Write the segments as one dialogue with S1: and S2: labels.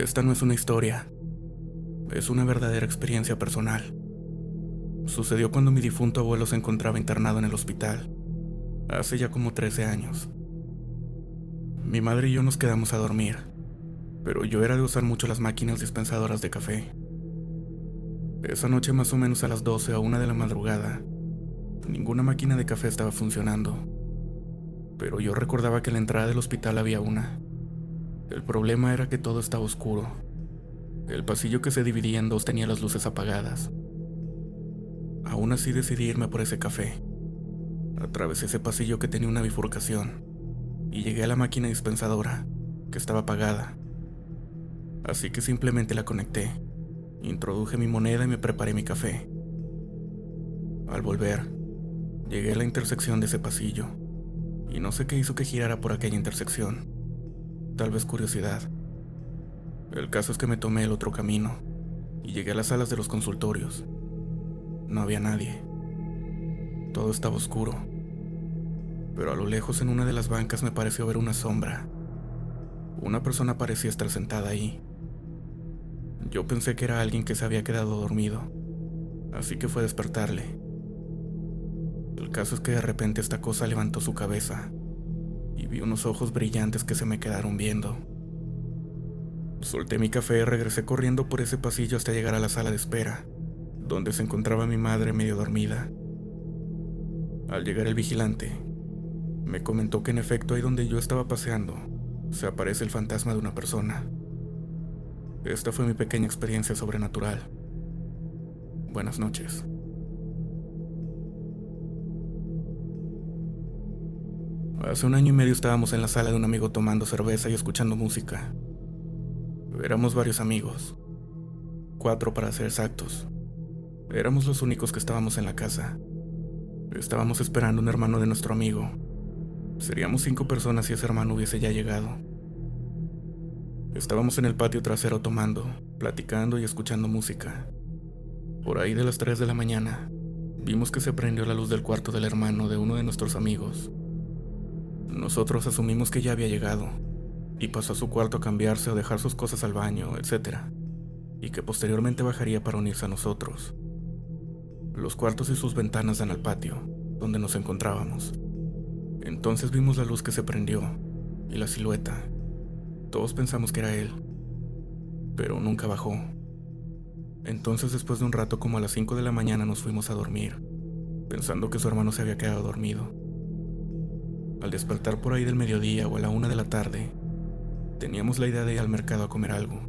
S1: Esta no es una historia, es una verdadera experiencia personal. Sucedió cuando mi difunto abuelo se encontraba internado en el hospital, hace ya como 13 años. Mi madre y yo nos quedamos a dormir, pero yo era de usar mucho las máquinas dispensadoras de café. Esa noche, más o menos a las 12 o 1 de la madrugada, ninguna máquina de café estaba funcionando, pero yo recordaba que en la entrada del hospital había una. El problema era que todo estaba oscuro. El pasillo que se dividía en dos tenía las luces apagadas. Aún así decidí irme por ese café. Atravesé ese pasillo que tenía una bifurcación y llegué a la máquina dispensadora, que estaba apagada. Así que simplemente la conecté, introduje mi moneda y me preparé mi café. Al volver, llegué a la intersección de ese pasillo y no sé qué hizo que girara por aquella intersección. Tal vez curiosidad. El caso es que me tomé el otro camino y llegué a las salas de los consultorios. No había nadie. Todo estaba oscuro. Pero a lo lejos en una de las bancas me pareció ver una sombra. Una persona parecía estar sentada ahí. Yo pensé que era alguien que se había quedado dormido, así que fue a despertarle. El caso es que de repente esta cosa levantó su cabeza y vi unos ojos brillantes que se me quedaron viendo. Solté mi café y regresé corriendo por ese pasillo hasta llegar a la sala de espera, donde se encontraba mi madre medio dormida. Al llegar el vigilante, me comentó que en efecto ahí donde yo estaba paseando, se aparece el fantasma de una persona. Esta fue mi pequeña experiencia sobrenatural. Buenas noches. Hace 1 año y medio estábamos en la sala de un amigo tomando cerveza y escuchando música. Éramos varios amigos, 4 para ser exactos. Éramos los únicos que estábamos en la casa. Estábamos esperando un hermano de nuestro amigo. Seríamos 5 personas si ese hermano hubiese ya llegado. Estábamos en el patio trasero tomando, platicando y escuchando música. Por ahí de las 3 de la mañana, vimos que se prendió la luz del cuarto del hermano de uno de nuestros amigos. Nosotros asumimos que ya había llegado, y pasó a su cuarto a cambiarse o dejar sus cosas al baño, etc., y que posteriormente bajaría para unirse a nosotros. Los cuartos y sus ventanas dan al patio, donde nos encontrábamos. Entonces vimos la luz que se prendió, y la silueta. Todos pensamos que era él, pero nunca bajó. Entonces después de un rato, como a las 5 de la mañana, nos fuimos a dormir, pensando que su hermano se había quedado dormido. Al despertar por ahí del mediodía o a la 1 de la tarde, teníamos la idea de ir al mercado a comer algo.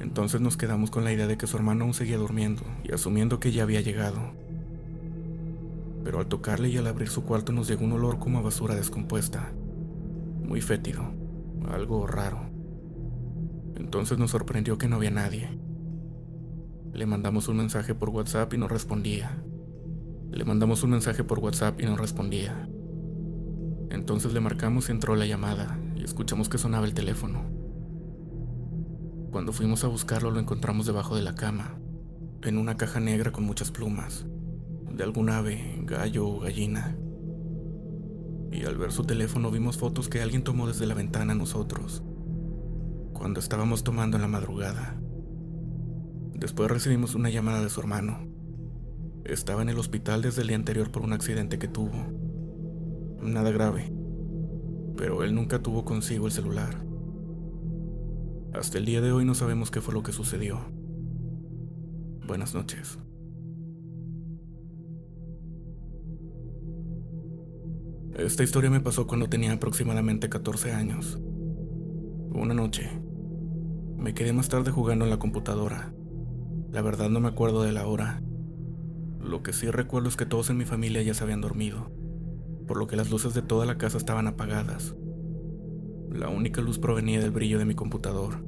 S1: Entonces nos quedamos con la idea de que su hermano aún seguía durmiendo y asumiendo que ya había llegado. Pero al tocarle y al abrir su cuarto nos llegó un olor como a basura descompuesta, muy fétido, algo raro. Entonces nos sorprendió que no había nadie. Le mandamos un mensaje por WhatsApp y no respondía. Entonces le marcamos y entró la llamada y escuchamos que sonaba el teléfono. Cuando fuimos a buscarlo lo encontramos debajo de la cama, en una caja negra con muchas plumas, de algún ave, gallo o gallina. Y al ver su teléfono vimos fotos que alguien tomó desde la ventana a nosotros, cuando estábamos tomando en la madrugada. Después recibimos una llamada de su hermano. Estaba en el hospital desde el día anterior por un accidente que tuvo. Nada grave, pero él nunca tuvo consigo el celular. Hasta el día de hoy no sabemos qué fue lo que sucedió. Buenas noches. Esta historia me pasó cuando tenía aproximadamente 14 años. Una noche, me quedé más tarde jugando en la computadora. La verdad no me acuerdo de la hora. Lo que sí recuerdo es que todos en mi familia ya se habían dormido, por lo que las luces de toda la casa estaban apagadas. La única luz provenía del brillo de mi computador.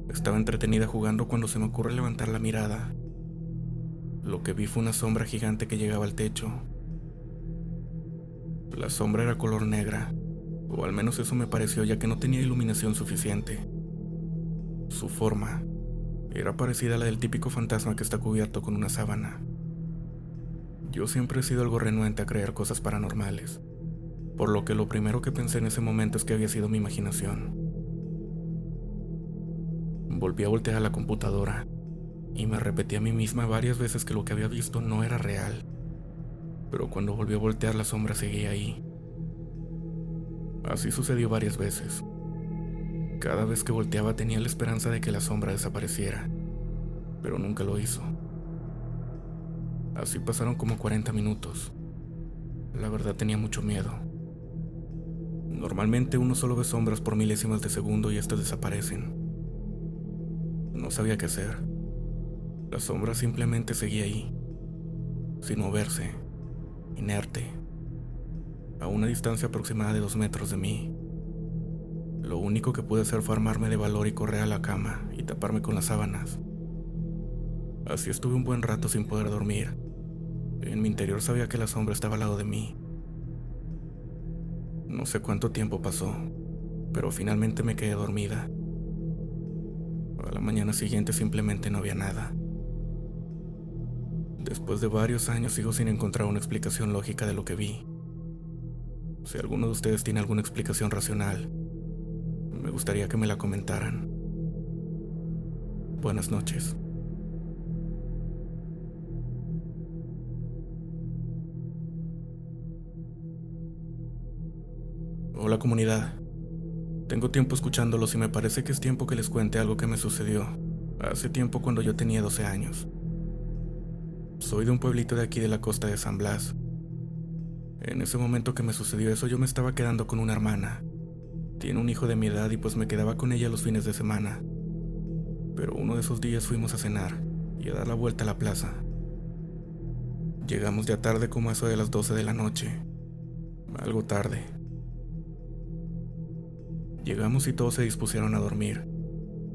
S1: Estaba entretenida jugando cuando se me ocurre levantar la mirada. Lo que vi fue una sombra gigante que llegaba al techo. La sombra era color negra, o al menos eso me pareció, ya que no tenía iluminación suficiente. Su forma era parecida a la del típico fantasma que está cubierto con una sábana. Yo siempre he sido algo renuente a creer cosas paranormales, por lo que lo primero que pensé en ese momento es que había sido mi imaginación. Volví a voltear a la computadora y me repetí a mí misma varias veces que lo que había visto no era real. Pero cuando volví a voltear, la sombra seguía ahí. Así sucedió varias veces. Cada vez que volteaba tenía la esperanza de que la sombra desapareciera, pero nunca lo hizo. Así pasaron como 40 minutos. La verdad tenía mucho miedo. Normalmente uno solo ve sombras por milésimas de segundo y estas desaparecen. No sabía qué hacer. La sombra simplemente seguía ahí, sin moverse, inerte, a una distancia aproximada de 2 metros de mí. Lo único que pude hacer fue armarme de valor y correr a la cama y taparme con las sábanas. Así estuve un buen rato sin poder dormir. En mi interior sabía que la sombra estaba al lado de mí. No sé cuánto tiempo pasó, pero finalmente me quedé dormida. A la mañana siguiente simplemente no había nada. Después de varios años sigo sin encontrar una explicación lógica de lo que vi. Si alguno de ustedes tiene alguna explicación racional, me gustaría que me la comentaran. Buenas noches. Hola comunidad. Tengo tiempo escuchándolos y me parece que es tiempo que les cuente algo que me sucedió hace tiempo cuando yo tenía 12 años. Soy de un pueblito de aquí de la costa de San Blas. En ese momento que me sucedió eso, yo me estaba quedando con una hermana. Tiene un hijo de mi edad y pues me quedaba con ella los fines de semana. Pero uno de esos días fuimos a cenar y a dar la vuelta a la plaza. Llegamos ya tarde, como a eso de las 12 de la noche. Algo tarde. Llegamos y todos se dispusieron a dormir,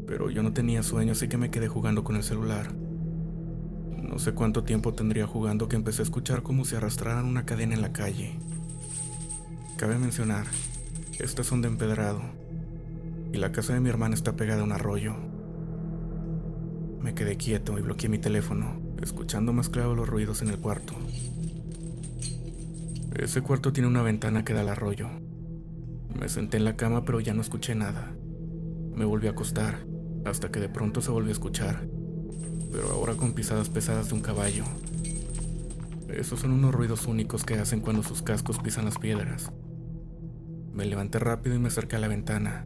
S1: pero yo no tenía sueño, así que me quedé jugando con el celular. No sé cuánto tiempo tendría jugando que empecé a escuchar como si arrastraran una cadena en la calle. Cabe mencionar, estas son de empedrado, y la casa de mi hermana está pegada a un arroyo. Me quedé quieto y bloqueé mi teléfono, escuchando más claro los ruidos en el cuarto. Ese cuarto tiene una ventana que da al arroyo. Me senté en la cama, pero ya no escuché nada. Me volví a acostar, hasta que de pronto se volvió a escuchar, pero ahora con pisadas pesadas de un caballo. Esos son unos ruidos únicos que hacen cuando sus cascos pisan las piedras. Me levanté rápido y me acerqué a la ventana.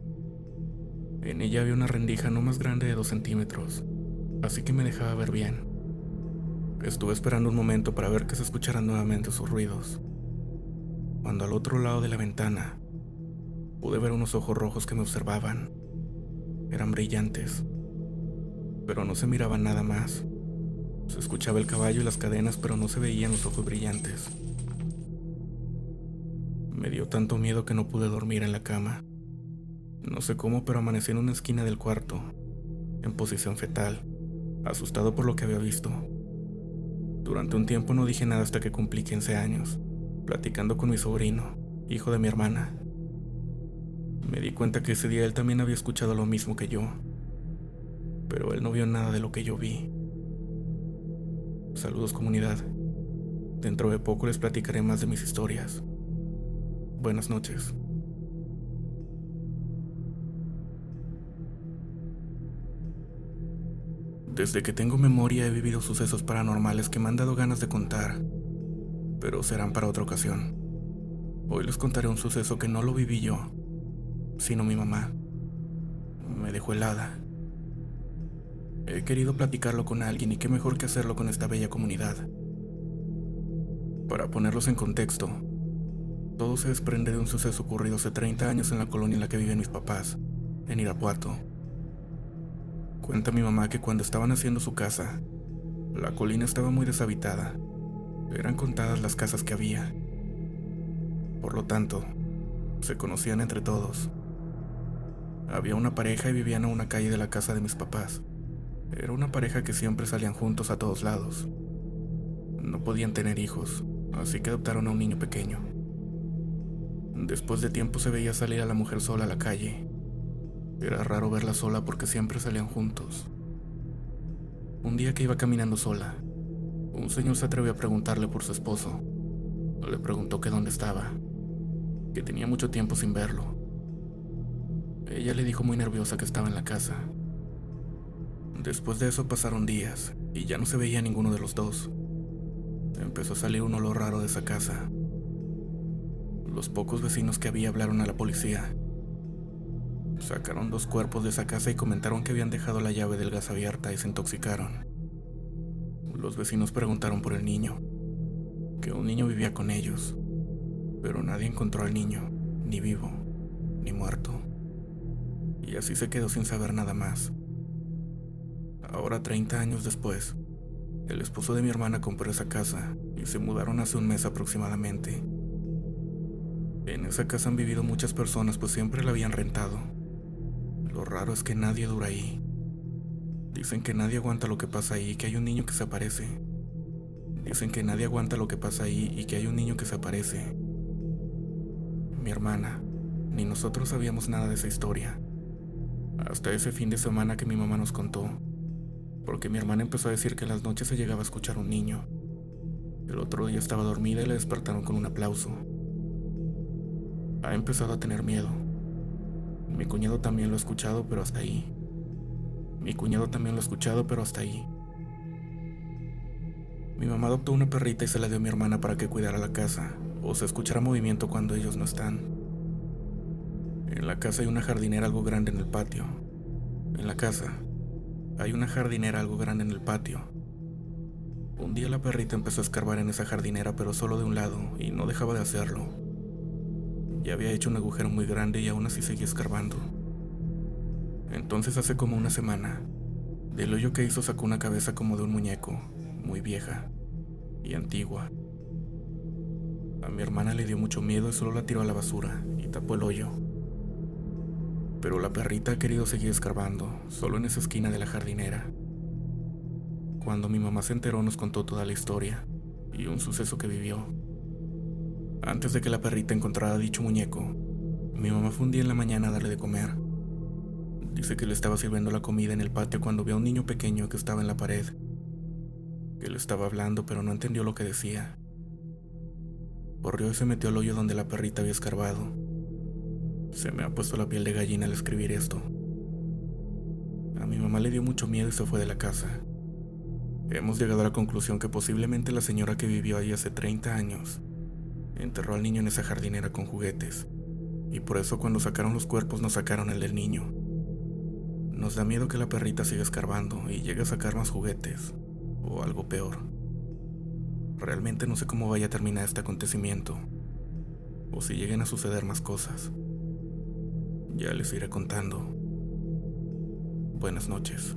S1: En ella había una rendija no más grande de 2 centímetros, así que me dejaba ver bien. Estuve esperando un momento para ver que se escucharan nuevamente sus ruidos, cuando al otro lado de la ventana pude ver unos ojos rojos que me observaban. Eran brillantes, pero no se miraba nada más. Se escuchaba el caballo y las cadenas, pero no se veían los ojos brillantes. Me dio tanto miedo que no pude dormir en la cama. No sé cómo, pero amanecí en una esquina del cuarto, en posición fetal, asustado por lo que había visto. Durante un tiempo no dije nada hasta que cumplí 15 años, platicando con mi sobrino, hijo de mi hermana. Me di cuenta que ese día él también había escuchado lo mismo que yo, pero él no vio nada de lo que yo vi. Saludos comunidad. Dentro de poco les platicaré más de mis historias. Buenas noches. Desde que tengo memoria he vivido sucesos paranormales que me han dado ganas de contar, pero serán para otra ocasión. Hoy les contaré un suceso que no lo viví yo, sino mi mamá. Me dejó helada. He querido platicarlo con alguien y qué mejor que hacerlo con esta bella comunidad. Para ponerlos en contexto, todo se desprende de un suceso ocurrido hace 30 años en la colonia en la que viven mis papás, en Irapuato. Cuenta mi mamá que cuando estaban haciendo su casa, la colina estaba muy deshabitada. Eran contadas las casas que había. Por lo tanto, se conocían entre todos. Había una pareja y vivían a una calle de la casa de mis papás. Era una pareja que siempre salían juntos a todos lados. No podían tener hijos, así que adoptaron a un niño pequeño. Después de tiempo se veía salir a la mujer sola a la calle. Era raro verla sola porque siempre salían juntos. Un día que iba caminando sola, un señor se atrevió a preguntarle por su esposo. Le preguntó que dónde estaba, que tenía mucho tiempo sin verlo. Ella le dijo muy nerviosa que estaba en la casa. Después de eso pasaron días y ya no se veía ninguno de los dos. Empezó a salir un olor raro de esa casa. Los pocos vecinos que había hablaron a la policía. Sacaron 2 cuerpos de esa casa y comentaron que habían dejado la llave del gas abierta y se intoxicaron. Los vecinos preguntaron por el niño, que un niño vivía con ellos, pero nadie encontró al niño, ni vivo, ni muerto. Y así se quedó sin saber nada más. Ahora, 30 años después, el esposo de mi hermana compró esa casa y se mudaron hace un mes aproximadamente. En esa casa han vivido muchas personas, pues siempre la habían rentado. Lo raro es que nadie dura ahí. Dicen que nadie aguanta lo que pasa ahí y que hay un niño que se aparece. Dicen que nadie aguanta lo que pasa ahí y que hay un niño que se aparece. Mi hermana, ni nosotros sabíamos nada de esa historia. Hasta ese fin de semana que mi mamá nos contó. Porque mi hermana empezó a decir que en las noches se llegaba a escuchar un niño. El otro día estaba dormida y la despertaron con un aplauso. Ha empezado a tener miedo. Mi cuñado también lo ha escuchado, pero hasta ahí. Mi mamá adoptó una perrita y se la dio a mi hermana para que cuidara la casa, o se escuchara movimiento cuando ellos no están. En la casa hay una jardinera algo grande en el patio. Un día la perrita empezó a escarbar en esa jardinera, pero solo de un lado, y no dejaba de hacerlo. Ya había hecho un agujero muy grande y aún así seguía escarbando. Entonces, hace como una semana, del hoyo que hizo sacó una cabeza como de un muñeco, muy vieja y antigua. A mi hermana le dio mucho miedo y solo la tiró a la basura y tapó el hoyo. Pero la perrita ha querido seguir escarbando, solo en esa esquina de la jardinera. Cuando mi mamá se enteró, nos contó toda la historia y un suceso que vivió. Antes de que la perrita encontrara dicho muñeco, mi mamá fue un día en la mañana a darle de comer. Dice que le estaba sirviendo la comida en el patio cuando vio a un niño pequeño que estaba en la pared, que le estaba hablando pero no entendió lo que decía. Corrió y se metió al hoyo donde la perrita había escarbado. Se me ha puesto la piel de gallina al escribir esto. A mi mamá le dio mucho miedo y se fue de la casa. Hemos llegado a la conclusión que posiblemente la señora que vivió ahí hace 30 años enterró al niño en esa jardinera con juguetes, y por eso cuando sacaron los cuerpos no sacaron el del niño. Nos da miedo que la perrita siga escarbando y llegue a sacar más juguetes, o algo peor. Realmente no sé cómo vaya a terminar este acontecimiento, o si lleguen a suceder más cosas. Ya les iré contando. Buenas noches.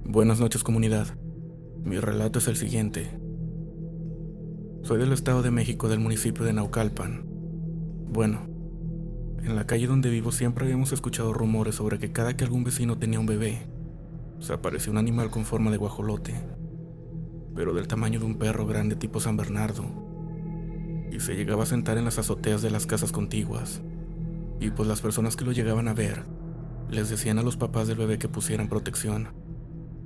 S1: Buenas noches, comunidad. Mi relato es el siguiente. Soy del Estado de México, del municipio de Naucalpan. Bueno, en la calle donde vivo siempre habíamos escuchado rumores sobre que cada que algún vecino tenía un bebé, se aparecía un animal con forma de guajolote, pero del tamaño de un perro grande tipo San Bernardo, y se llegaba a sentar en las azoteas de las casas contiguas. Y pues las personas que lo llegaban a ver les decían a los papás del bebé que pusieran protección,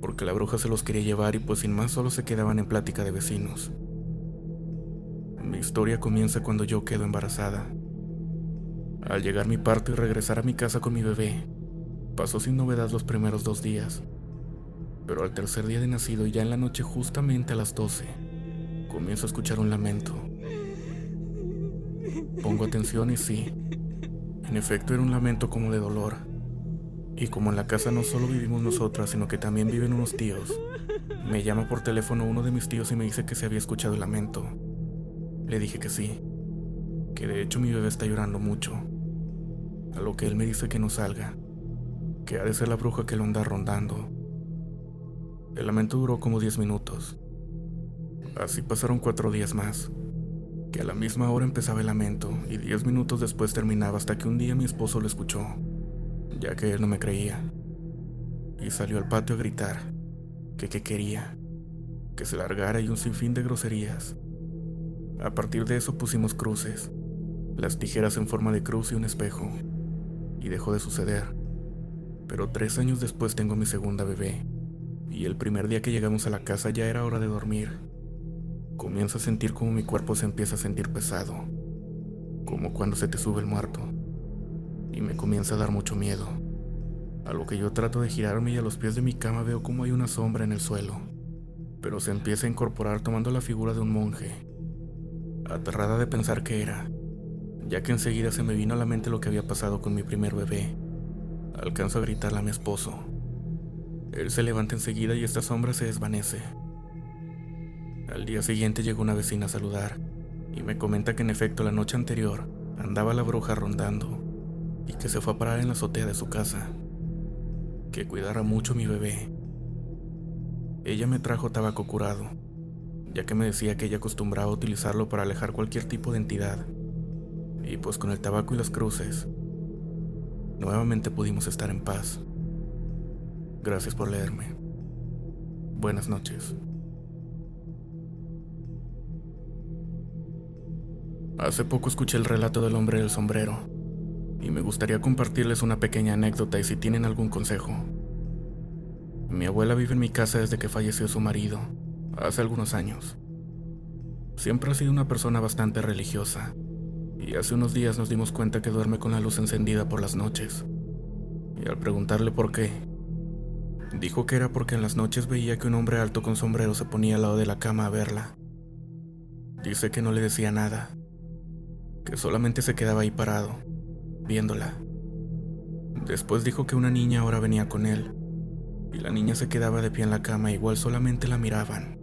S1: porque la bruja se los quería llevar y pues sin más solo se quedaban en plática de vecinos. Mi historia comienza cuando yo quedo embarazada. Al llegar mi parto y regresar a mi casa con mi bebé, pasó sin novedad los primeros 2 días, pero al tercer día de nacido y ya en la noche justamente a las 12, comienzo a escuchar un lamento. Pongo atención y sí, en efecto era un lamento como de dolor. Y como en la casa no solo vivimos nosotras, sino que también viven unos tíos, me llama por teléfono uno de mis tíos y me dice que se había escuchado el lamento. Le dije que sí, que de hecho mi bebé está llorando mucho. A lo que él me dice que no salga, que ha de ser la bruja que lo anda rondando. El lamento duró como 10 minutos. Así pasaron 4 días más, que a la misma hora empezaba el lamento y 10 minutos después terminaba, hasta que un día mi esposo lo escuchó, ya que él no me creía, y salió al patio a gritar que qué quería, que se largara y un sinfín de groserías. A partir de eso pusimos cruces, las tijeras en forma de cruz y un espejo, y dejó de suceder. Pero 3 años después tengo mi segunda bebé, y el primer día que llegamos a la casa ya era hora de dormir. Comienzo a sentir como mi cuerpo se empieza a sentir pesado, como cuando se te sube el muerto, y me comienza a dar mucho miedo. A lo que yo trato de girarme y a los pies de mi cama veo como hay una sombra en el suelo, pero se empieza a incorporar tomando la figura de un monje. Aterrada de pensar qué era, ya que enseguida se me vino a la mente lo que había pasado con mi primer bebé, alcanzo a gritarle a mi esposo. Él se levanta enseguida y esta sombra se desvanece. Al día siguiente llegó una vecina a saludar y me comenta que en efecto la noche anterior andaba la bruja rondando y que se fue a parar en la azotea de su casa. Que cuidara mucho a mi bebé. Ella me trajo tabaco curado, ya que me decía que ella acostumbraba a utilizarlo para alejar cualquier tipo de entidad. Y pues con el tabaco y las cruces, nuevamente pudimos estar en paz. Gracias por leerme. Buenas noches. Hace poco escuché el relato del hombre del sombrero, y me gustaría compartirles una pequeña anécdota y si tienen algún consejo. Mi abuela vive en mi casa desde que falleció su marido, hace algunos años. Siempre ha sido una persona bastante religiosa, y hace unos días nos dimos cuenta que duerme con la luz encendida por las noches. Y al preguntarle por qué, dijo que era porque en las noches veía que un hombre alto con sombrero se ponía al lado de la cama a verla. Dice que no le decía nada, que solamente se quedaba ahí parado, viéndola. Después dijo que una niña ahora venía con él, y la niña se quedaba de pie en la cama, igual solamente la miraban.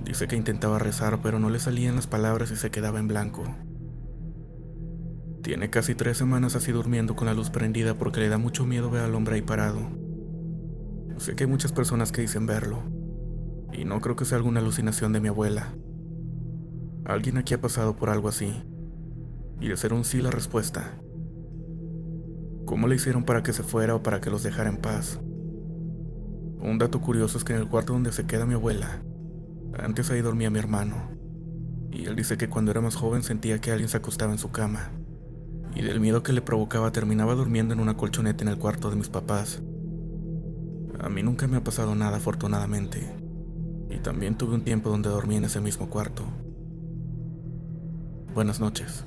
S1: Dice que intentaba rezar, pero no le salían las palabras y se quedaba en blanco. Tiene casi 3 semanas así durmiendo con la luz prendida porque le da mucho miedo ver al hombre ahí parado. Sé que hay muchas personas que dicen verlo, y no creo que sea alguna alucinación de mi abuela. Alguien aquí ha pasado por algo así, y de ser un sí la respuesta. ¿Cómo le hicieron para que se fuera o para que los dejara en paz? Un dato curioso es que en el cuarto donde se queda mi abuela, antes ahí dormía mi hermano, y él dice que cuando era más joven sentía que alguien se acostaba en su cama, y del miedo que le provocaba terminaba durmiendo en una colchoneta en el cuarto de mis papás. A mí nunca me ha pasado nada afortunadamente, y también tuve un tiempo donde dormí en ese mismo cuarto. Buenas noches.